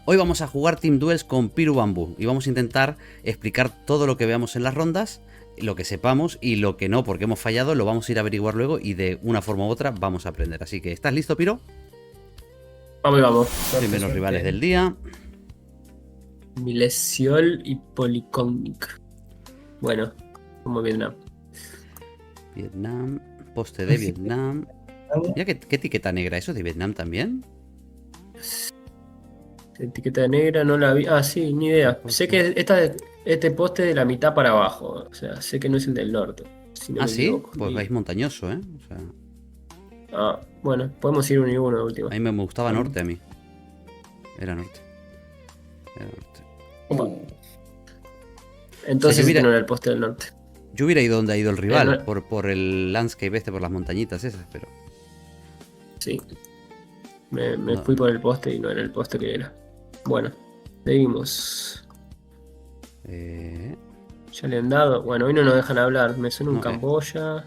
Hoy vamos a jugar Team Duels con Piru Bambú y vamos a intentar explicar todo lo que veamos en las rondas, lo que sepamos y lo que no, porque hemos fallado, lo vamos a ir a averiguar luego y de una forma u otra vamos a aprender. Así que, ¿estás listo, Piro? Vamos, vamos. Primeros rivales del día. Milesiol y Polyconic. Bueno, como Vietnam. Vietnam, poste de Vietnam. Mira qué etiqueta negra, ¿eso es de Vietnam también? Etiqueta negra, no la vi. Ah, sí, ni idea. Sé que este poste es de la mitad para abajo. O sea, sé que no es el del norte. Si no Ah, me sí, equivoco. pues vais montañoso, ¿eh? O sea, Ah, bueno, podemos ir uno y uno de última. a mí me gustaba norte, a mí. Era norte. Era norte. Entonces O sea, este no era el poste del norte. Yo hubiera ido donde ha ido el rival, No- por el landscape por las montañitas esas, pero... Sí. Me No. fui por el poste y no era el poste que era. Bueno, seguimos. Ya le han dado. Bueno, hoy no nos dejan hablar. Me suena un No, Camboya.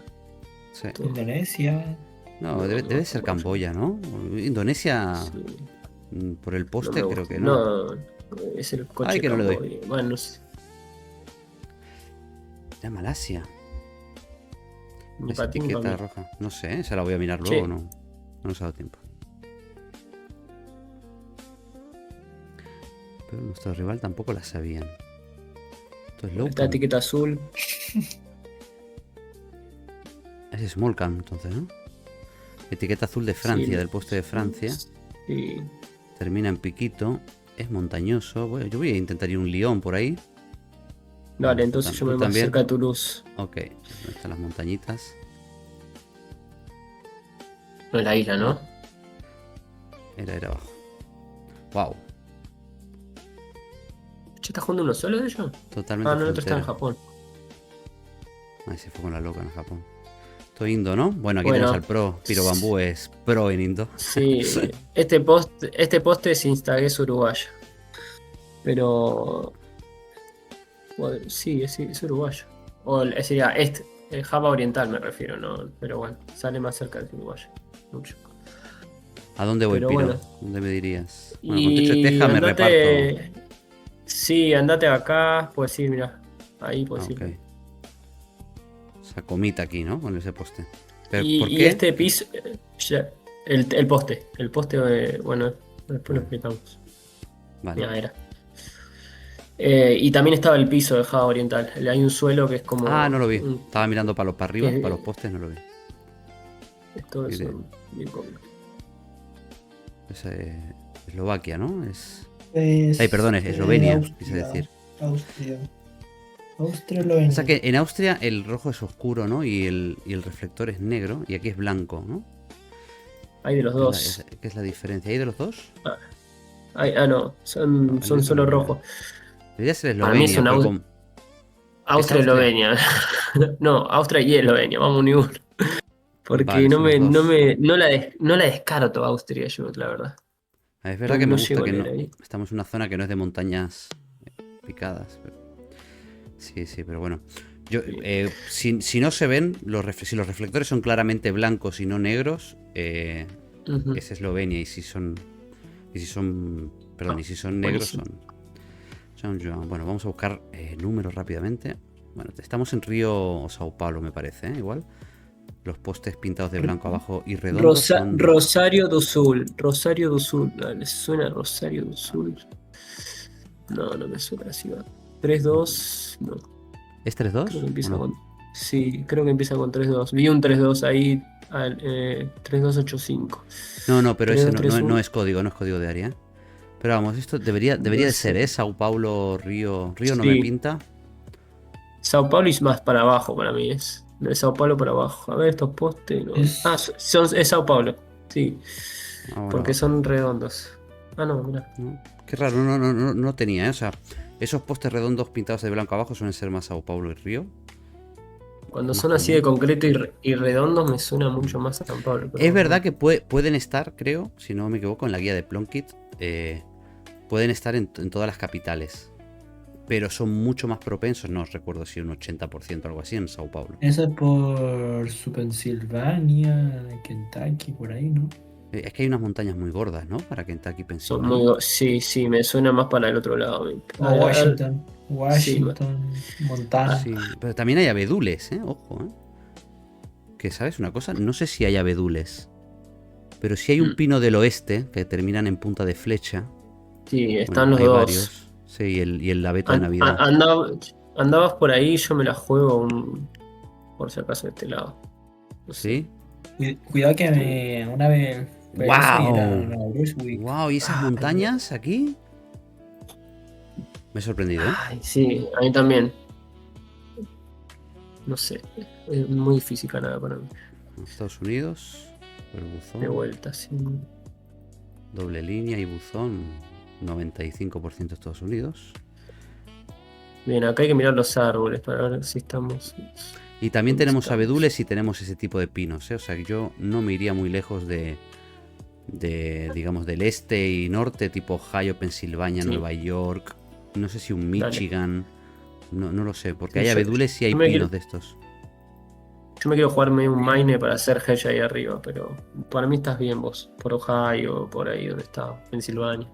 Sí. Indonesia. No, debe ser Camboya, ¿no? Indonesia, Sí. por el poste, No me creo gusta. que no. No, es el coche Ay, que no le doy. Camboya. Bueno, no sé. Ya, Malasia. Ni Esa para ti ni etiqueta para mí. roja. No sé, esa la voy a mirar Sí. luego, no nos ha dado tiempo. Pero nuestro rival tampoco la sabían. Esto es low Esta cam. etiqueta azul. Es small cam, entonces, ¿no? Etiqueta azul de Francia, Sí. del poste de Francia. Sí. Termina en piquito. Es montañoso. Bueno, yo voy a intentar ir un león por ahí. Dale, entonces yo me voy más también. cerca de Toulouse. Ok, ¿dónde están las montañitas? No es la isla, ¿no? Era abajo. Wow, ¿Ya está jugando uno solo de ellos? totalmente Ah, no, el otro está en frontera. Japón. Ahí se fue con la loca en Japón. Estoy Indo, ¿no? Bueno, aquí Bueno. tenemos al pro. Piro Bambú es pro en Indo. Sí, este poste es Instagués uruguayo. Pero. Bueno, sí, es uruguayo. O sería Java Oriental me refiero, ¿no? Pero bueno, sale más cerca del uruguayo. Mucho. ¿A dónde voy, Pero Piro? bueno. ¿Dónde me dirías? Bueno, con techo de teja me andate. reparto. Sí, andate acá, pues sí, mira. Ahí Ah, pues sí. ok. O sea, comita aquí, ¿no? Con ese poste. ¿Pero Y, por y qué? este piso. El poste. El poste, bueno, después lo explicamos. Vale. Mira, era. Y también estaba el piso de Java Oriental. Hay un suelo que es como. Ah, no lo vi. Estaba mirando para arriba, para los postes, no lo vi. Esto es Mire. bien cómico. Es Eslovaquia, ¿no? Ay, perdón, es Eslovenia, quise decir. Austria. Austria-Eslovenia. O sea que en Austria el rojo es oscuro, ¿no? Y el reflector es negro y aquí es blanco, ¿no? Hay de los dos. ¿Qué es la diferencia? ¿Hay de los dos? No, son No, el solo negro no. rojos. Debería ser Para mí es Eslovenia, una pero Austria-Eslovenia. No, Austria y Eslovenia, vamos ni uno. Porque Vale, no son los dos. no la descarto Austria yo, la verdad. Es verdad que me No gusta llego a que no. leer ahí. Estamos en una zona que no es de montañas picadas. Sí, pero bueno. Si no se ven, si los reflectores son claramente blancos y no negros, Ujú. es Eslovenia. Y si son negros, buenísimo. son. Bueno, vamos a buscar números rápidamente. Bueno, estamos en Río Sao Paulo, me parece, ¿eh? Igual. Los postes pintados de blanco abajo y redondos son... Rosario do Sul. Rosario do Sul. ¿Les suena Rosario do Sul? No me suena así. 3-2. No. ¿Es Creo que 3-2? empieza ¿O no? con. Sí, creo que empieza con 3-2. Vi un 3-2 ahí. 3-2-8-5. No, pero ese 3-2-3-1. no es código, no es código de área. Pero vamos, esto debería de ser, ¿eh? Sao Paulo, Río. Río no me Sí. pinta. Sao Paulo es más para abajo para mí. Es de Sao Paulo para abajo. A ver estos postes. No. Es- Es Sao Paulo. Sí. Ah, bueno, Porque son redondos. No, mira. no. Qué raro, no tenía, ¿eh? O sea, esos postes redondos pintados de blanco abajo suelen ser más Sao Paulo y Río. Cuando Más son así de común. concreto y redondos me suena mucho más a San Pablo. Es verdad que pueden estar, creo, si no me equivoco, en la guía de Plunkett. Pueden estar en todas las capitales. Pero son mucho más propensos, no recuerdo si un 80% o algo así en Sao Paulo. Esa es por su Pensilvania, Kentucky, por ahí, ¿no? Es que hay unas montañas muy gordas, ¿no? Para Kentucky, Son Pensilvania. sí, me suena más para el otro lado. O Washington. Sí, Washington, Montana. Sí, pero también hay abedules, ¿eh? Ojo, ¿eh? Que, ¿sabes una cosa? No sé si hay abedules. Pero si hay un pino del oeste que terminan en punta de flecha. sí, Bueno, están los hay dos. varios. Sí, y el abeto de An- Navidad. a- andaba- Andabas por ahí, yo me la juego por si acaso de este lado. No sé. ¿Sí? Cuidado que una vez fue eso y era ¡Wow! Nueva Brunswick. ¡Wow! ¿Y esas montañas aquí? Me he sorprendido, ¿eh? Ay, sí, a mí también. No sé, es muy difícil Canadá para mí. Estados Unidos. El De buzón. vuelta, sí. Doble línea y buzón. 95% Estados Unidos. Bien, acá hay que mirar los árboles para ver si estamos. Y también ¿Dónde tenemos estamos? abedules y tenemos ese tipo de pinos, ¿eh? O sea que yo no me iría muy lejos digamos, del este y norte, tipo Ohio, Pensilvania, Sí. Nueva York. No sé si un Dale. Michigan. No lo sé, porque Sí, hay yo- abedules y hay yo me pinos quiero- de estos. Yo me quiero jugarme un mine para hacer hedge ahí arriba, pero para mí estás bien vos. Por Ohio, por ahí donde está, Pensilvania.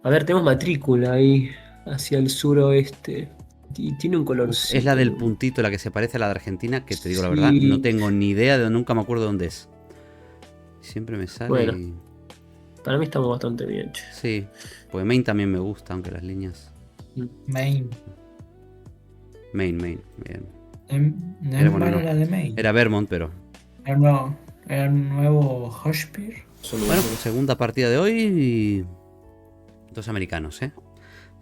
A ver, tenemos matrícula ahí, hacia el suroeste. Y tiene un color. Es la del puntito, la que se parece a la de Argentina, que te digo la Sí. verdad, no tengo ni idea, nunca me acuerdo dónde es. Siempre me sale Bueno. y... Para mí estamos bastante bien, che. Sí, pues Maine también me gusta, aunque las líneas... Maine. Maine, bien. No Era, es bueno, mala no. la de Maine. Era Vermont, pero... Era un nuevo Hoshpear. Bueno, segunda partida de hoy y... Dos americanos, ¿eh?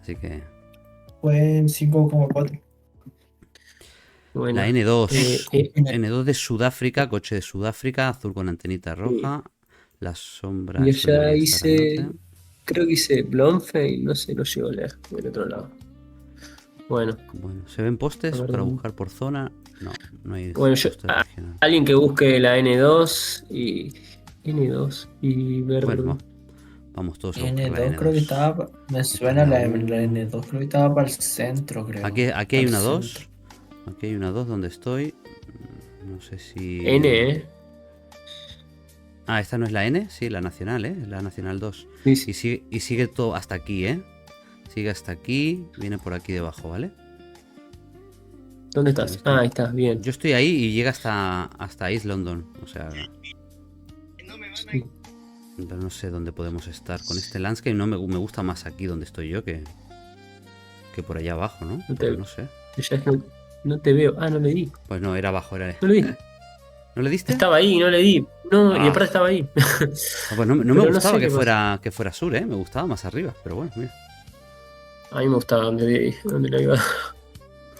Así que... Fue en 5,4. Bueno, La N2. eh, N2 de Sudáfrica, coche de Sudáfrica, azul con antenita roja. Las sombras y no allá deberían estar al hice. norte. Creo que hice Blomfein, no sé, lo llevo a leer del otro lado. Bueno, Bueno, ¿se ven postes A ver, para ¿dónde? buscar por zona? No, no hay Bueno, postes regionales. alguien que busque la N2 y ver. Bueno, vamos todos a buscar la N2 creo que N2. estaba. Me Esta suena es la la uno. N2, creo que estaba para el centro, creo. Aquí hay Para una el 2. centro. Aquí hay una 2 donde estoy. No sé si... N, Ah, esta no es la N, sí, la nacional, ¿eh? La nacional 2. Sí. Y sigue todo hasta aquí, ¿eh? Sigue hasta aquí, viene por aquí debajo, ¿vale? ¿Dónde estás? Ah, ahí estás, bien. Yo estoy ahí y llega hasta East London, o sea... Sí. Pero no sé dónde podemos estar. Con este landscape no me gusta más aquí donde estoy yo que por allá abajo, ¿no? No Pero no sé. Ya es que no te veo. Ah, no le di. Pues no, era abajo, era... No le di. ¿No le diste? Estaba ahí, no le di. No, y Ah. aparte estaba ahí. Ah, pues no me Pero no gustaba sé qué que fuera sur, ¿eh? Me gustaba más arriba, pero bueno, mira. A mí me gustaba donde la iba.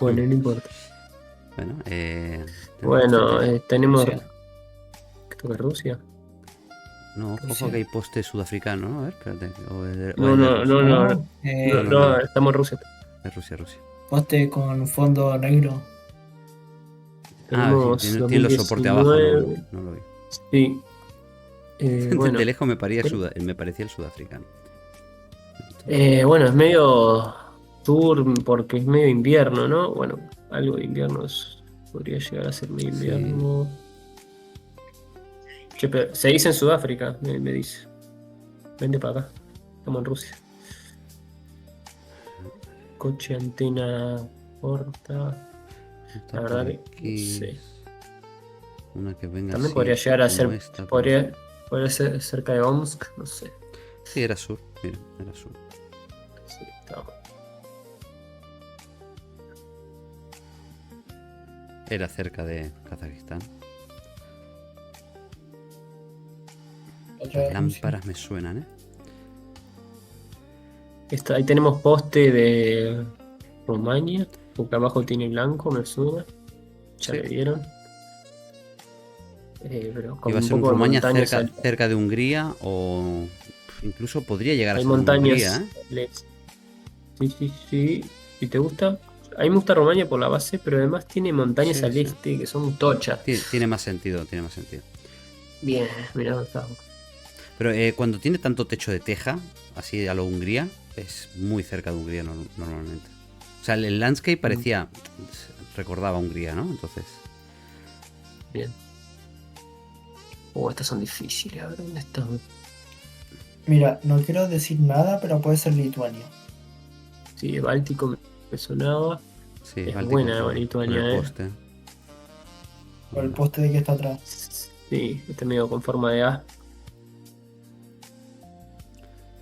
Bueno, no importa. Bueno, Bueno, tenemos. Rusia. ¿Esto es Rusia? No, ojo Rusia. que hay poste sudafricano, ¿no? A ver, espérate. O es de No, Rusia. no, estamos en Rusia. Es Rusia, Rusia. Poste con fondo negro. Ah, sí, tiene los soportes abajo, 2019. no lo vi. Sí. Bueno, De lejos me parecía el sudafricano. bueno, es medio tour porque es medio invierno, ¿no? Bueno, algo de invierno podría llegar a ser medio Sí. invierno. Che, pero se dice en Sudáfrica, me dice. Vente para acá. Estamos en Rusia. Coche, antena, porta. Está La verdad por que aquí. no sé. Una que venga También así, podría llegar a como ser. esta, Podría ser cerca de Omsk, no sé. Sí, era sur. Mira, era sur. Sí, está. Era cerca de Kazajistán. Otra Las vez Rusia. lámparas me suenan, ¿eh? Ahí tenemos poste de Rumania, porque abajo tiene blanco, me suena. Ya Sí. le vieron. Pero con Iba a un ser en poco de Rumania montañas. cerca de Hungría o incluso podría llegar a Hay ser en montañas. Hungría, ¿eh? Sí. ¿Y te gusta? A mí me gusta Rumania por la base, pero además tiene montañas Sí, al sí. este que son tochas. Tiene más sentido, tiene más sentido. Bien, mirá dónde estamos. Pero cuando tiene tanto techo de teja, así a lo Hungría, es muy cerca de Hungría normalmente. O sea, el landscape parecía... recordaba Hungría, ¿no? Entonces... Bien. Estas son difíciles. A ver, ¿dónde están? Mira, no quiero decir nada, pero puede ser Lituania. Sí, Báltico me sonaba. Sí, Es Báltico buena por Lituania, el poste. Por el poste de que está atrás. Sí, este medio con forma de A.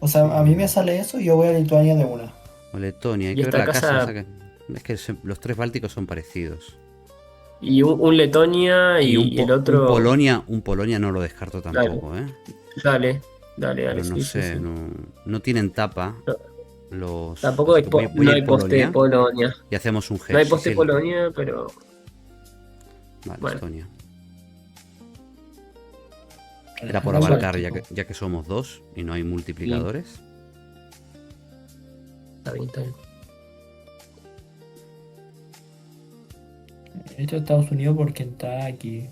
O sea, a mí me sale eso y yo voy a Lituania de una. O Letonia, hay Y que ver esta la casa. casa- o sea es que los tres bálticos son parecidos. Y un Letonia y el otro. Un Polonia no lo descarto tampoco, ¿eh? Dale, dale, Pero no sí, sé, sí. no tienen tapa. No. Los. Tampoco hay, voy no a hay ir poste de Polonia. y hacemos un hedge. No hay poste sí, de Polonia, pero. Vale, bueno. Estonia. Era por Algo abarcar, báltico. ya que somos dos y no hay multiplicadores. Está bien, está bien. Esto es Estados Unidos porque está aquí.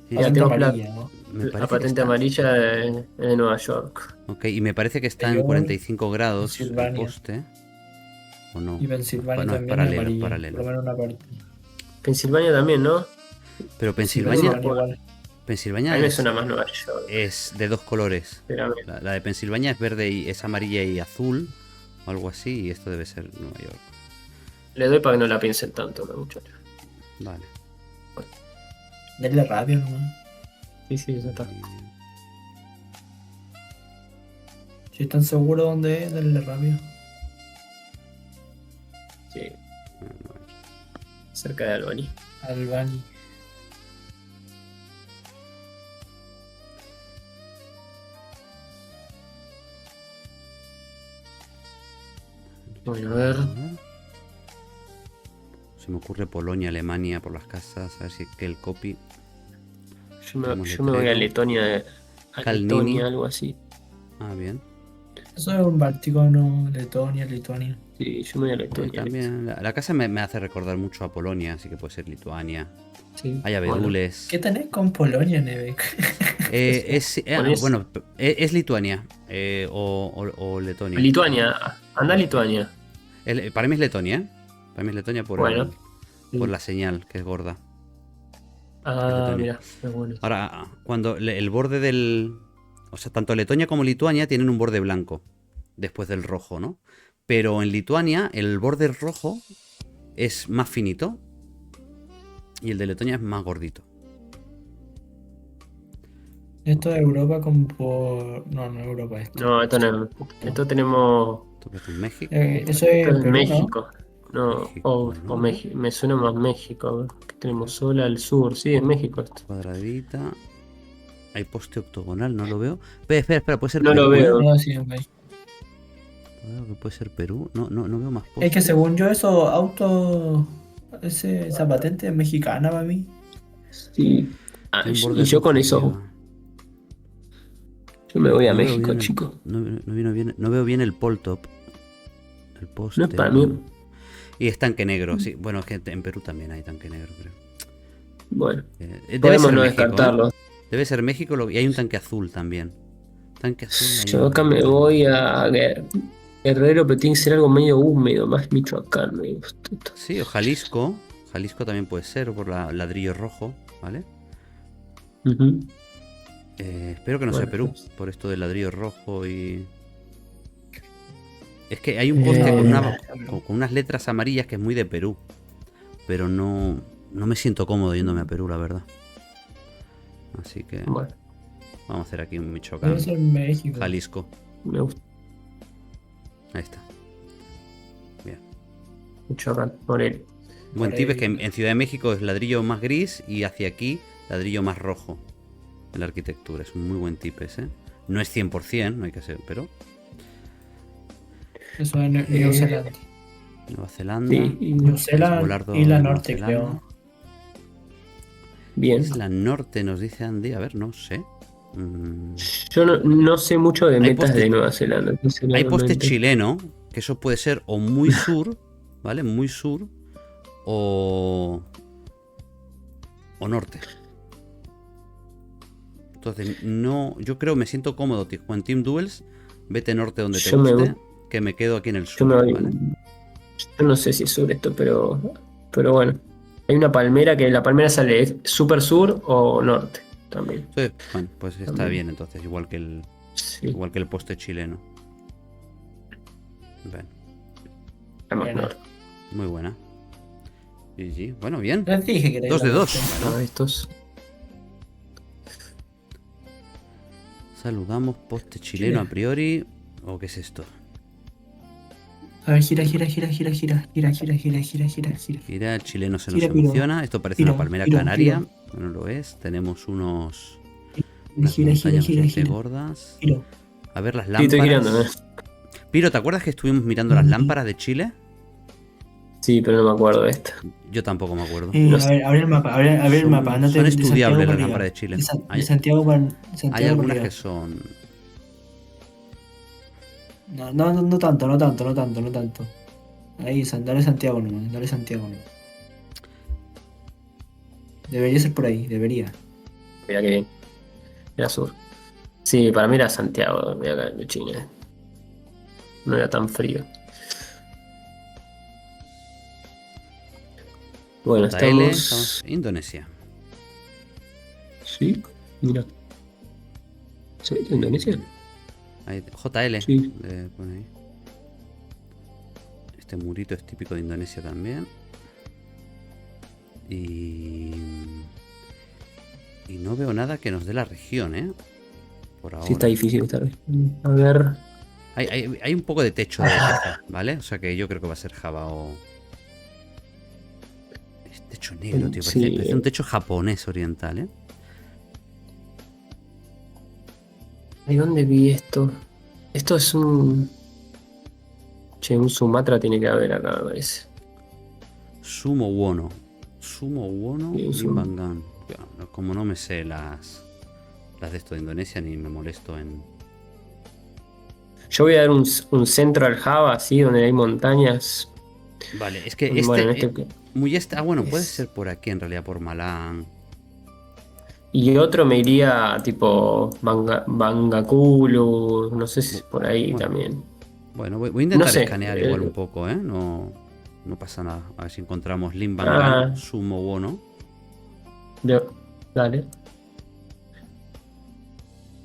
Sí, Ya Patente tenemos amarilla, ¿no? me La parece que patente está- amarilla es de Nueva York. Ok, y me parece que está Yo en voy 45 grados el Pensilvania. poste. ¿O no? Y Pensilvania No, es también es paralelo, es amarilla. paralelo. Por lo menos una parte. Pensilvania también, ¿no? Pero Sí, Pensilvania, igual. Pensilvania A mí me es, suena más Nueva York. es de dos colores. Espérame. La de Pensilvania es verde y es amarilla y azul. O algo así. Y esto debe ser Nueva York. Le doy para que no la piensen tanto, los muchachos. Vale. Denle rápido nomás. Sí, ya está. Si están seguros dónde es, denle rápido. Sí, cerca de Albany. Albany. Bueno, a ver. Se me ocurre Polonia, Alemania por las casas. A ver si es que el copy. Tenemos Yo me voy a letrero. Letonia. A Calnini. Letonia, algo así. Ah, bien. Eso es un Báltico, no, Letonia, Lituania. Sí, yo me voy a Letonia. También, la casa me hace recordar mucho a Polonia, así que puede ser Lituania. Sí. Hay Bueno, abedules. ¿Qué tenés con Polonia, Nevek? Bueno, es Lituania o Letonia. Lituania. Anda a Lituania. Para mí es Letonia, ¿eh? Para mí es Letonia Bueno. por la señal, que es gorda. Ah, Letonia. mira, es bueno. Ahora, cuando el borde del... O sea, tanto Letonia como Lituania tienen un borde blanco después del rojo, ¿no? Pero en Lituania el borde rojo es más finito y el de Letonia es más gordito. Esto es Europa como por... No, no Europa esto. No, esto no. Esto tenemos. ¿Esto qué es en México? Eso es Esto es Perú, ¿no? México. No, México, o ¿no? México. Me suena más México. A ver, que tenemos sol al sur. Sí, es México esto. Cuadradita. Hay poste octogonal, no lo veo. Espera, puede ser No Perú. lo veo. No, sí, es México. Creo que puede ser Perú. No veo más postes. Es que según yo, esos autos... Esa patente es mexicana para mí. Sí. Ah, Tiene un y borde yo con rojo eso. arriba. Yo me voy a No veo México, bien chicos. No veo bien el pole top. El poste. No es para mí. Y es tanque negro, sí. Bueno, es que en Perú también hay tanque negro, creo. Bueno, Debe podemos ser no México, descartarlo. ¿eh? Debe ser México y hay un tanque azul también. Tanque azul. hay Yo un acá me tanque. voy a Guerrero, pero tiene que ser algo medio húmedo, más Michoacán. Me gusta esto. Sí, o Jalisco. Jalisco también puede ser, por ladrillo rojo, ¿vale? Ujú. Espero que no sea Bueno, Perú, pues. por esto del ladrillo rojo y... Es que hay un poste con unas letras amarillas que es muy de Perú. Pero no me siento cómodo yéndome a Perú, la verdad. Así que Bueno, vamos a hacer aquí un Michoacán. Debe ser México. Jalisco. me gusta Ahí está. Bien. Michoacán, Morelia. Buen Por tip ahí. es que en Ciudad de México es ladrillo más gris y hacia aquí ladrillo más rojo en la arquitectura. Es un muy buen tip ese. No es 100%, no hay que ser, pero Eso es Nueva Zelanda. Nueva Zelanda. Sí, y New Zealand, Volardo y la de Nueva norte, Zelanda. creo. bien. Isla Norte nos dice Andy. A ver, no sé. Yo no sé mucho de Hay metas poste- de Nueva Zelanda. Hay poste sinceramente. chileno, que eso puede ser o muy sur, ¿vale? Muy sur, o norte. Entonces, no, yo creo, me siento cómodo, tío. En Team Duels, vete norte donde te Yo me guste, voy- que me quedo aquí en el Yo sur, me voy- ¿vale? Yo no sé si es sur esto, pero bueno. Hay una palmera que la palmera sale súper sur o norte. también. Sí, bueno, pues está También. bien entonces, Sí, igual que el poste chileno. Ven, además Bueno. no. muy buena. GG. Bueno, bien. Les dije que era 2 de la 2. cuestión. A estos. Saludamos poste chileno a priori. ¿O qué es esto? A ver, gira, gira, gira, gira, gira, gira, gira, gira, gira, gira, gira. Mira, el chileno se nos Gira, Piro. emociona. Esto parece Gira, una palmera gira, canaria. gira. No lo es. Tenemos unas Gira, gira, montañas gira, bastante gira. gordas. Gira. A ver las Sí, estoy girando, lámparas. Piro, ¿te acuerdas que estuvimos mirando las lámparas de Chile? Sí, pero no me acuerdo de esta. Yo tampoco me acuerdo. No A sé. ver, abre el mapa, abre el mapa. Andate Son de Santiago estudiables para las arriba. lámparas de Chile. De Santiago para Hay Santiago para algunas arriba. que son. No, no, no, no tanto, no tanto, no tanto, no tanto. Ahí, dale Santiago nomás, dale Santiago nomás. Debería ser por ahí, debería. Mira que bien. Era sur. Sí, para mí era Santiago, mira acá en Chile. No era tan frío. Bueno, JL, estamos. estamos en Indonesia. Sí, mira. ¿Sí? ¿De Indonesia? Ahí, JL. Sí. Pone ahí. Este murito es típico de Indonesia también. Y no veo nada que nos dé la región, ¿eh? Por ahora. Sí, está difícil esta vez. A ver. Hay un poco de techo de teja, ¿vale? O sea que yo creo que va a ser Java o. Es techo negro, tío. Sí. Parece un techo japonés oriental, ¿eh? ¿Y dónde vi esto? Esto es un. Che, un Sumatra tiene que haber acá, me parece. Sumo Wono. Sumo Wono Sí, y Sumo. Bangan. Como no me sé las de esto de Indonesia, ni me molesto en. Yo voy a dar un centro al Java, así, donde hay montañas. Vale, es que Bueno, bueno, puede es- ser por aquí en realidad, por Malang. Y otro me iría tipo Bangakulu, no sé si por ahí Bueno. también. Bueno, voy a intentar No sé, escanear igual un poco, ¿eh? No pasa nada. A ver si encontramos Limbangan, Ah. Sumo Wono. Dale.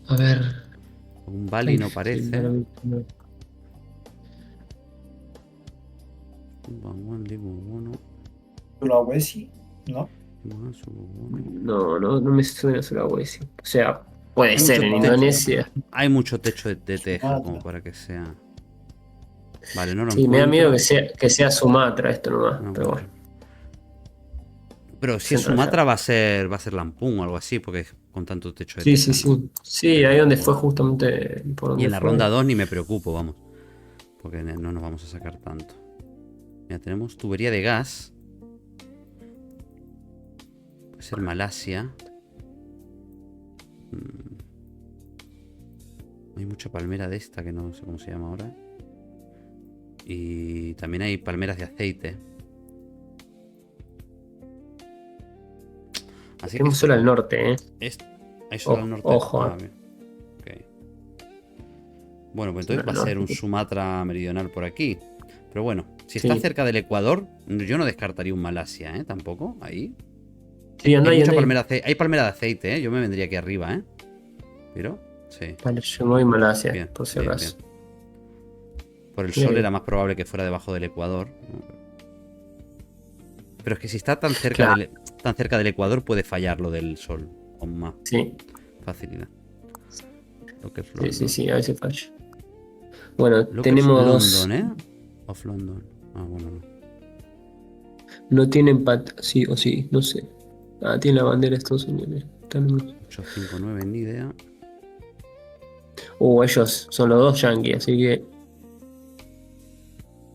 A ver. Un Bali no Ay, parece. no. Limbangan, Limu Wono, Sulawesi, ¿no? Limbangan, Sumo Wono. No me suena Sulawesi. O sea, puede Hay ser mucho en techo. Indonesia. Hay mucho techo de teja Sumatra. como para que sea. Vale, no lo Sí, me da miedo encuentro. que sea Sumatra esto nomás, No pero encuentro. bueno. Pero si es Centro Sumatra allá. va a ser Lampung o algo así, porque con tanto techo de Sí, teja. sí, ¿no? sí. Sí, ahí donde fue justamente por Y donde en la fue. ronda 2 ni me preocupo, vamos. Porque no nos vamos a sacar tanto. Ya tenemos tubería de gas. Puede ser Malasia. Hay mucha palmera de esta que no sé cómo se llama ahora. Y también hay palmeras de aceite. Así que Tenemos solo al norte, ¿eh? hay solo al norte. Ojo. Bien. Ok. Bueno, pues entonces Al va a ser un norte. Sumatra meridional por aquí. Pero bueno, si está Sí. cerca del Ecuador, yo no descartaría un Malasia, ¿eh? Tampoco, ahí. Sí, anda Hay ahí, mucha anda ahí. palmera hay palmera de aceite, ¿eh? Yo me vendría aquí arriba, ¿eh? Pero, sí. Vale, yo me voy a Malasia, Bien, por si bien, acaso. bien. Por el Bien. sol era más probable que fuera debajo del Ecuador. Pero es que si está tan cerca, Claro. tan cerca del Ecuador puede fallar lo del sol con más Sí, facilidad. Lo que es sí, London. sí, sí, a veces falla. Bueno, Lo que tenemos es dos. London, ¿eh? Of London. Ah, bueno, no. No tienen sí o sí, no sé. Ah, tiene la bandera de Estados Unidos. 859, ni idea. Ellos son los dos yankees, así que.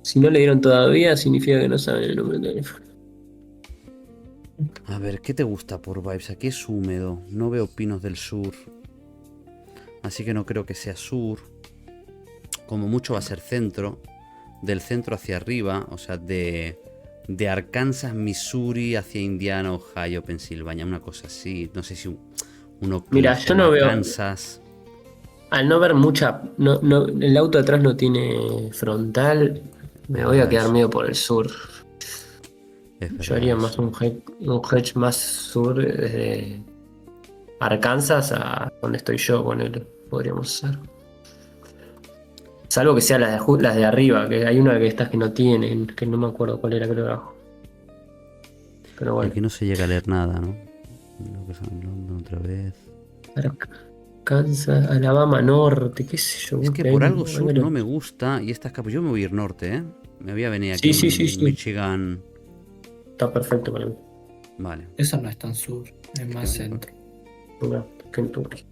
Si no le dieron todavía, significa que no saben el número de teléfono. A ver, ¿qué te gusta por vibes? Aquí es húmedo. No veo pinos del sur. Así que no creo que sea sur. Como mucho va a ser centro. Del centro hacia arriba. O sea, de Arkansas, Missouri hacia Indiana, Ohio, Pensilvania. Una cosa así. No sé si un Mira, yo no veo. Kansas. Al no ver mucha. El auto atrás no tiene frontal. Me voy a quedar medio por el sur. Es Yo verdad haría eso. más un hedge más sur desde Arkansas a donde estoy yo con él. Podríamos hacer. Salvo que sea las de arriba, que hay una que estas que no tienen, que no me acuerdo cuál era, creo que abajo. Pero Y bueno. aquí no se llega a leer nada, ¿no? Lo que son London otra vez. Arkansas, Alabama Norte, qué sé yo. Es que por algo sur no me gusta y esta capa. Yo me voy a ir norte, ¿eh? Me voy a venir aquí Sí. Michigan. Está perfecto para mí. Vale. Eso no es tan sur, es más que- centro. Mira, Kentucky.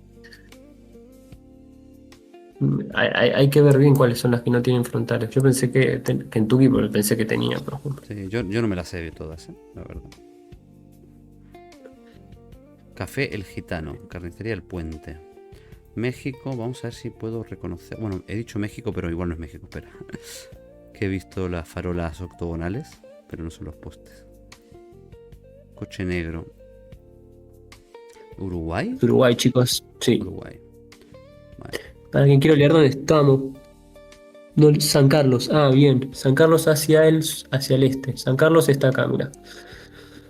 Hay que ver bien cuáles son las que no tienen frontales. Yo pensé que Kentucky, porque pensé que tenía, por ejemplo. Sí, yo no me las sé de todas, ¿eh? La verdad. Café El Gitano, carnicería El Puente. México, vamos a ver si puedo reconocer. Bueno, he dicho México, pero igual no es México, espera. Que he visto las farolas octogonales, pero no son los postes. Coche negro. ¿Uruguay? Uruguay, chicos. Sí. Uruguay. Vale. Para quien quiero leer dónde estamos. No, San Carlos. Ah, bien. San Carlos hacia el este. San Carlos está acá, mira.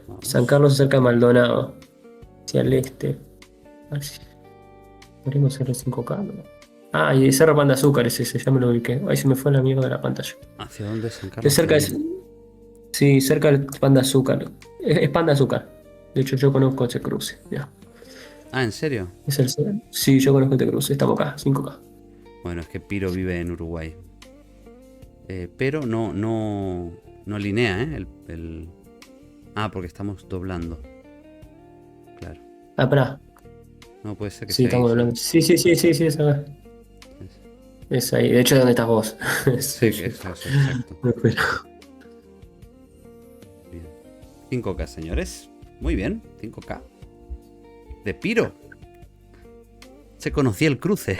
Vamos. San Carlos cerca de Maldonado. Hacia el este. A ver si podríamos hacer el 5K, ¿no? Ah, y Cerro Pan de Azúcar es ese, ya me lo ubiqué. Ahí se me fue la mierda de la pantalla. ¿Hacia dónde es San De Carlos? cerca es. Sí, cerca del Pan de Azúcar. Es Pan de Azúcar. De hecho, yo conozco ese cruce. Ya. Ah, ¿en serio? ¿Es el Sí, yo conozco este cruce. Estamos acá, 5K. Bueno, es que Piro vive en Uruguay. Pero no alinea, ¿eh? Ah, porque estamos doblando. Claro. Ah, pará. No puede ser que Sí, sea estamos ahí. hablando. Sí, es acá. Es ahí. De hecho, es donde estás vos. Sí, que eso, exacto. Me fui. Bien. 5K, señores. Muy bien, 5K. De Piro. Se conocía el cruce.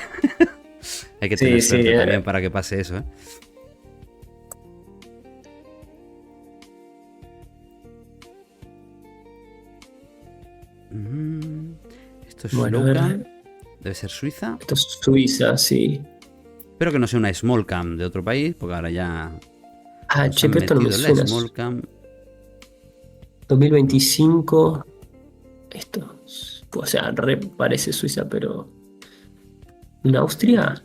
Hay que tener Sí, suerte también para que pase eso, ¿eh? Esto es Bueno, Slowcam. Debe ser Suiza. esto es Suiza, sí. Espero que no sea una small cam de otro país, porque ahora ya Ah, nos che, han pero esto no me metido en la suena. small cam. 2025. Esto. O sea, re parece Suiza, pero. ¿En Austria?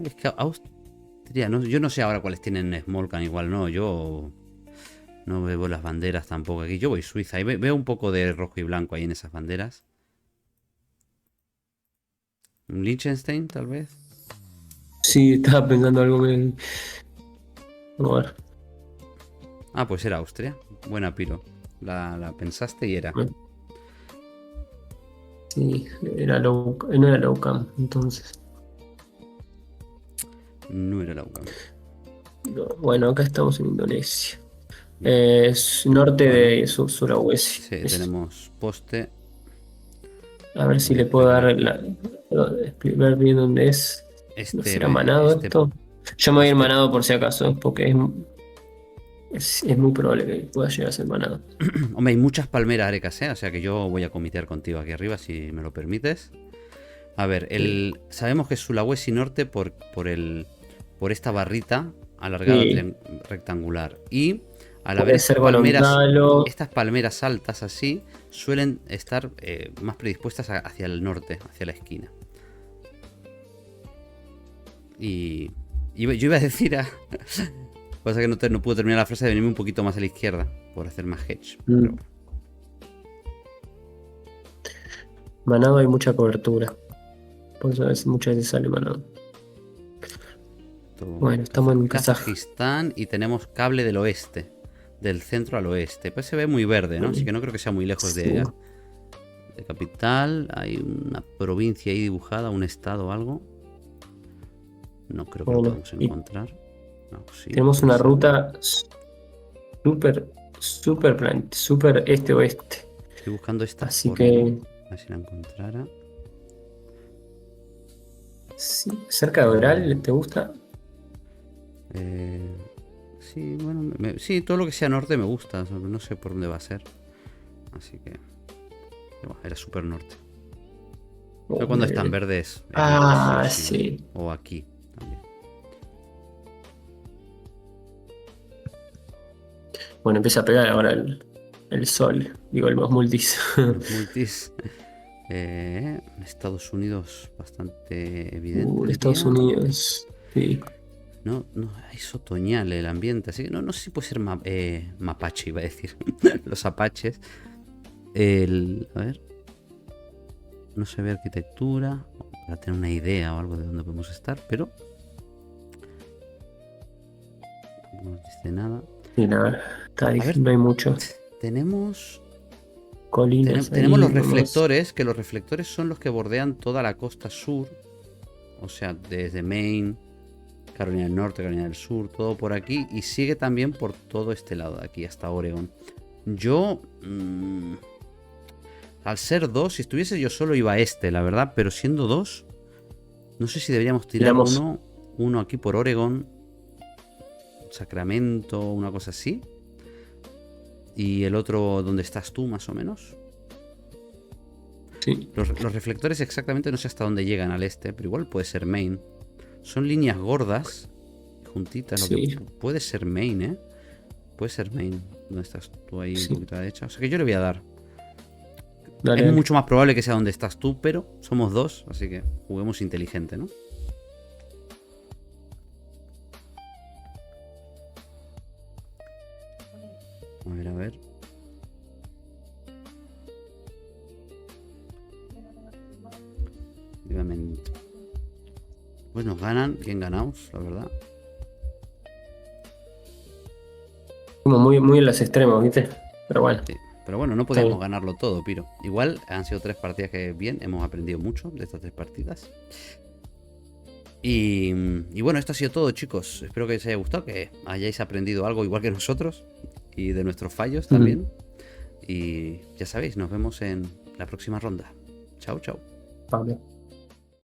Es que Austria, yo no sé ahora cuáles tienen small cam, igual no. Yo no veo las banderas tampoco aquí. Yo voy Suiza y veo un poco de rojo y blanco ahí en esas banderas. ¿Un Liechtenstein, tal vez? Sí, estaba pensando algo que. Vamos a ver. Ah, pues era Austria. Buena, Piro. La pensaste y era. Sí, no era Lowcam, entonces. No era la UCAM. No, bueno, acá estamos en Indonesia. Es norte de Sulawesi. Sí, tenemos poste. A ver si le puedo dar ver bien dónde es. ¿No será Manado esto? Yo me voy a ir Manado por si acaso, porque es muy probable que pueda llegar a ser Manado. Hombre, hay muchas palmeras arecas, ¿eh? O sea que yo voy a comitear contigo aquí arriba, si me lo permites. A ver, sabemos que es Sulawesi Norte por esta barrita alargada rectangular. Y al haber estas palmeras altas así, suelen estar más predispuestas hacia el norte, hacia la esquina. Y yo iba a decir pasa que no puedo terminar la frase de venirme un poquito más a la izquierda por hacer más hedge. Pero... Manado hay mucha cobertura. Por eso muchas veces sale Manado. Bueno, estamos en Kazajistán y tenemos cable del oeste, del centro al oeste. Pues se ve muy verde, ¿no? Así que no creo que sea muy lejos de capital. Hay una provincia ahí dibujada, un estado o algo. No creo que lo podamos encontrar. No, sí, tenemos una ruta súper este-oeste. Estoy buscando esta. Así que... A ver si la encontrara. Sí, cerca de Oral, ¿te gusta? Sí, bueno, sí, todo lo que sea norte me gusta. No sé por dónde va a ser. Así que... Era súper norte. Pero cuando están verdes. Sí. O aquí también. Bueno, empieza a pegar ahora el sol. Digo, los multis. Los multis. Estados Unidos bastante evidente. Estados diría. Unidos. Sí. No, es otoñal el ambiente, así que no sé si puede ser mapache, iba a decir. Los apaches. A ver. No se ve arquitectura. Para tener una idea o algo de dónde podemos estar, pero. No nos dice nada. Y nada, está ver. difícil, no hay mucho. Tenemos. Colinas. Tenemos ahí, los nomás. reflectores, que los reflectores son los que bordean toda la costa sur. O sea, desde Maine, Carolina del Norte, Carolina del Sur, todo por aquí. Y sigue también por todo este lado de aquí, hasta Oregon. Yo, al ser dos, si estuviese yo solo iba a este, la verdad. Pero siendo dos, no sé si deberíamos tirar Tiramos. uno aquí por Oregon, Sacramento, una cosa así. Y el otro donde estás tú, más o menos. Sí. Los reflectores exactamente no sé hasta dónde llegan al este, pero igual puede ser Maine. Son líneas gordas, juntitas, lo Sí. que puede ser Maine, ¿eh? Puede ser Maine. ¿Dónde estás tú ahí? Sí. Un poquito a la derecha. O sea que yo le voy a dar. Dale, Es dale. mucho más probable que sea donde estás tú, pero somos dos, así que juguemos inteligente, ¿no? A ver, a ver. Efectivamente. Pues nos ganan. ¿Quién ganamos? La verdad. Como muy en los extremos, ¿viste? Pero bueno. Sí. Pero bueno, no podíamos bien. ganarlo todo, Piro. Igual han sido 3 partidas que bien, hemos aprendido mucho de estas 3 partidas. Y bueno, esto ha sido todo, chicos. Espero que os haya gustado, que hayáis aprendido algo igual que nosotros. Y de nuestros fallos también. Y ya sabéis, nos vemos en la próxima ronda. Chao, chao. Vale.